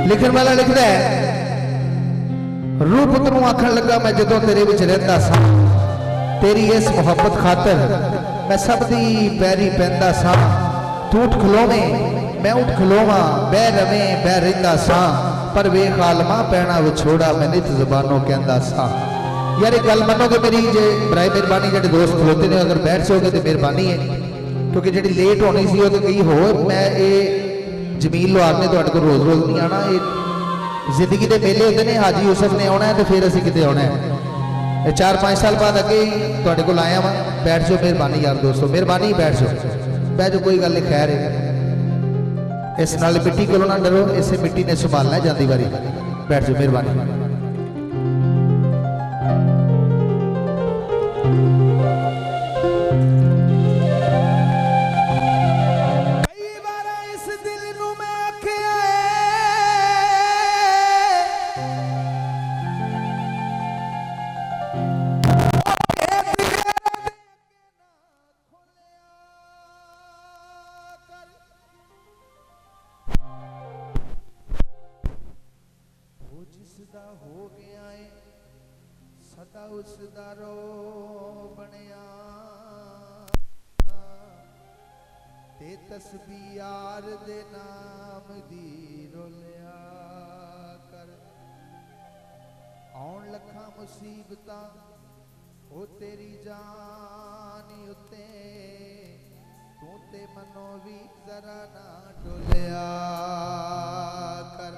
लिखण वाला लिखदा है, रूप तू आखण लगा मैं जदों तेरे विच रहिंदा सा, तेरी इस मुहब्बत खातर मैं सब दी पैरी पैंदा सा। तू उठ खलोवे मैं उठ खलोवा, बह रवे बह रहिंदा सा, पर वेख आलमा पैना विछोड़ा मैं नित ज़बानों कहंदा सा। यार एक गल मनोगे मेरी, जे बराए मेहरबानी जेडे दोस्त खलोते ने अगर बैठ जाओगे तो मेहरबानी है, क्योंकि जी लेट होनी सी तो कई हो। मैं ये जमील लोहार ने तुहाडे कोल रोज़ रोज़ नहीं आना, ये जिंदगी के मेले होते हैं। हाजी यूसुफ ने आना है तो फिर असीं किते आना है। 4-5 साल बाद अगे तुहाडे कोल आया वा। बैठ जाओ, मेहरबानी यार दोस्तों, मेहरबानी बैठ जाओ, बैठ जाओ, कोई गल नहीं, खैर है। इस नाल मिट्टी कोलों ना डरो, इसे मिट्टी ने संभालना है जाती बारी। बैठ जाओ, मेहरबानी। जिसदा हो गया है सदा उसदा रो बनिया, ते तस्बीह यार दे नाम दी रोलिया कर। आउण लखा मुसीबतां हो तेरी जान उत्ते, तू ते मनो भी जरा ना डोलिया कर।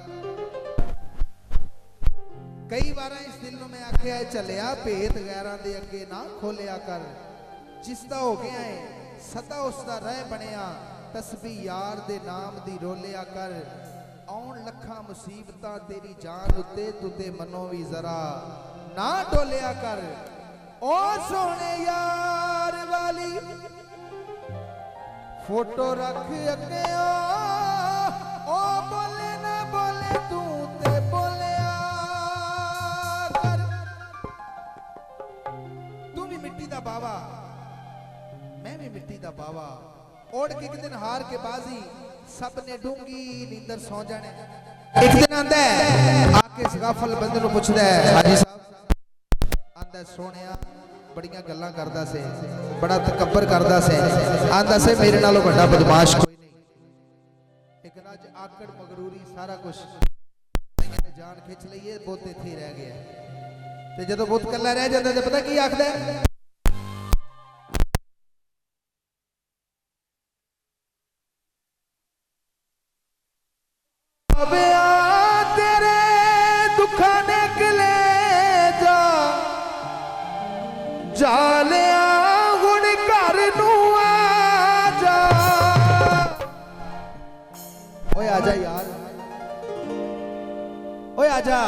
कई बार इस दिल में आख्या है चलिया भेद गैरां दे अगे ना खोलिया कर। जिसदा हो गया है सदा उसदा रह बनिया, तस्बीह यार दे नाम दी रोलिया कर। आउण लखा मुसीबतां तेरी जान उत्ते, तू ते मनो भी जरा ना डोलिया कर। ओ सोने यार वाली फोटो रख अगे, ओ बोले ना बोले तू ते बोलिया कर। तू भी मिट्टी दा बावा, मैं भी मिट्टी दा बावा। ओढ़ के एक दिन हार के बाजी, सब ने डूंगी नींदर सौ जाने। एक दिन आंदा है आके इस गाफल बंदे नूं पुछदा है, हाजी साहब आंदा सोनिया बड़ियां गल्लां करदा से, बड़ा तकब्बर करदा से, आंदा से मेरे नालों बड़ा बदमाश कोई नहीं। लेकिन अज आकड़ मगरूरी सारा कुछ ने जान खिंच लई है, बहुत इत्थे रह गया। ते जदों बहुत कल्ला रह जांदा ते पता की आखदा है, तेरे दुखा ने किले जा जालिया हुण घर नू आ जा। ओए आजा यार, ओए आजा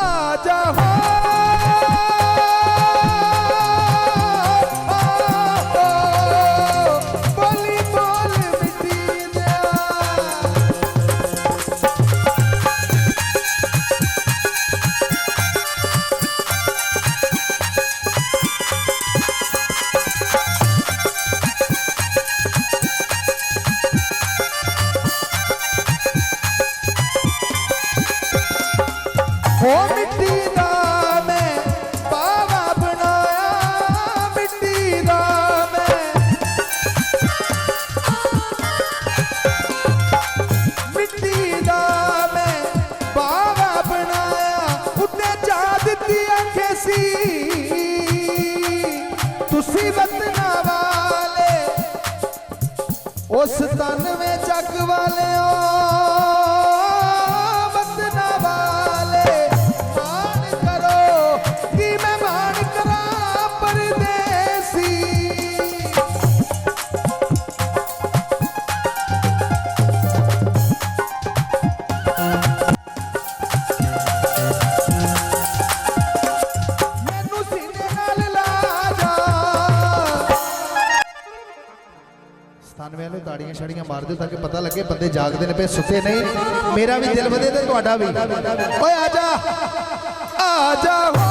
आजा हो मिट्टी दा मैं बावा बनाया, मिट्टी दा मैं मिट्टी दा मैं बावा बनाया। उत्ते जा दित्ती आखे सी तुसी वतना वाले, उस तन में जग वाले ताड़ियां छड़ियां मार दो ताकि पता लगे बंदे जागते ने पे सुते नहीं। मेरा भी दिल बदे ते तुहाडा भी। ओए आजा आजा हो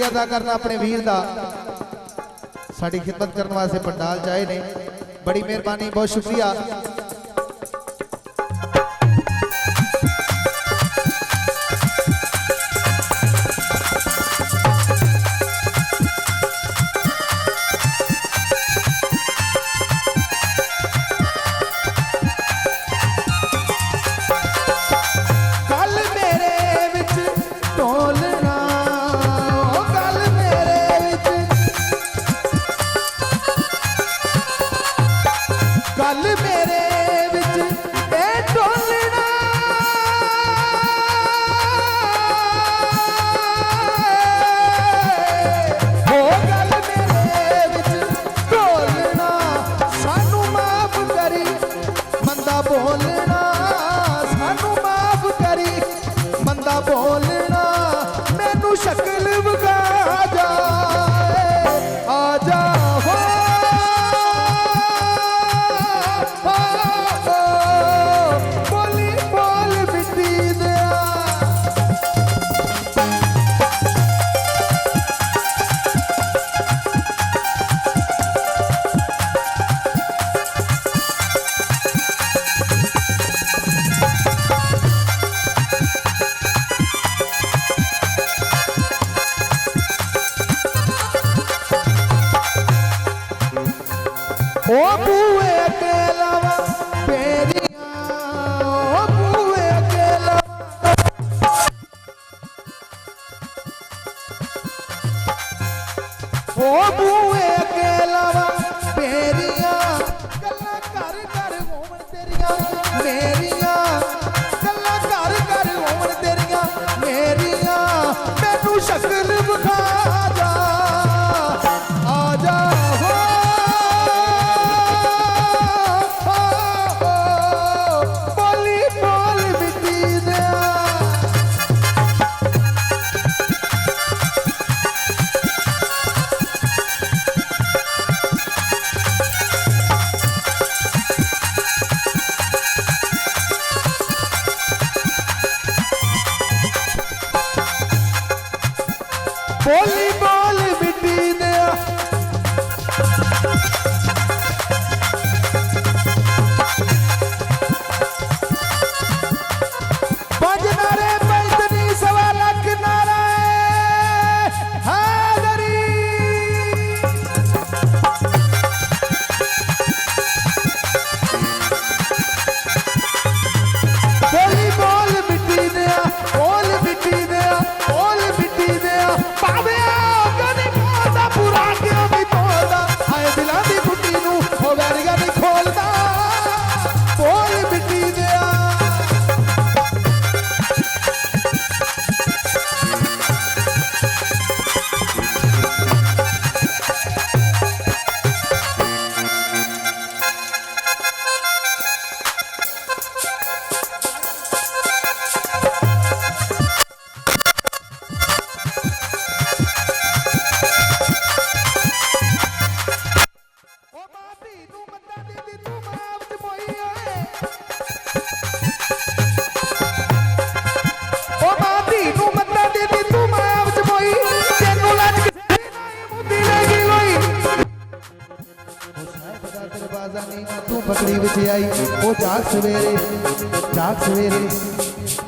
शुक्रिया अदा करना अपने वीर का साड़ी खिदमत करने वास्ते पंडाल चाहे ने बड़ी मेहरबानी बहुत शुक्रिया।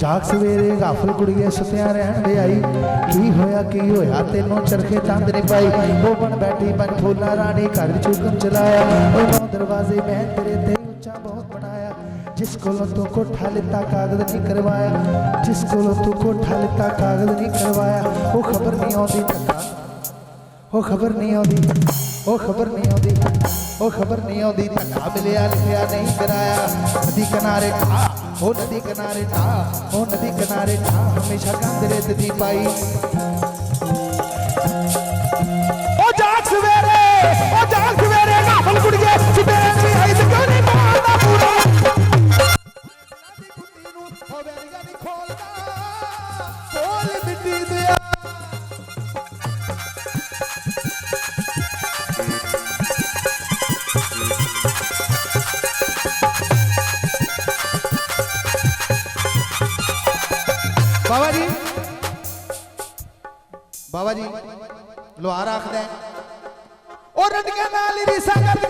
जाग सवेरे गाफल कुड़िए सुत्या रहन दे आई की होया तेनों चरखे तंद नहीं पाई वो बन बैठी बन फूला रानी घर चुकम चलाया नौ दरवाजे मैं तेरे ते उच्चा बहुत बनाया जिस कोलों तू कोठा लिता कागज नहीं करवाया जिस कोलों तू कोठा लिता कागज नहीं करवाया वो खबर नहीं आती धक्का वो खबर नहीं आती वो खबर नहीं आती वो खबर नहीं आती धक्का मिलिया लिखिया नहीं कराया नदी किनारे ठा ओ नदी किनारे ठा ओ नदी किनारे ठा हमेशा कंध रेत दी पाई ओ जाग सवेरे गाफल कुड़िए सुते नहीं आई ते क्यों नहीं मारदा पूरा ओ वेरीगा नहीं खोलदा खोल मिट्टी दिया बाबा जी लोहार आखदा है ओ रटियां नाल ही रिसा कर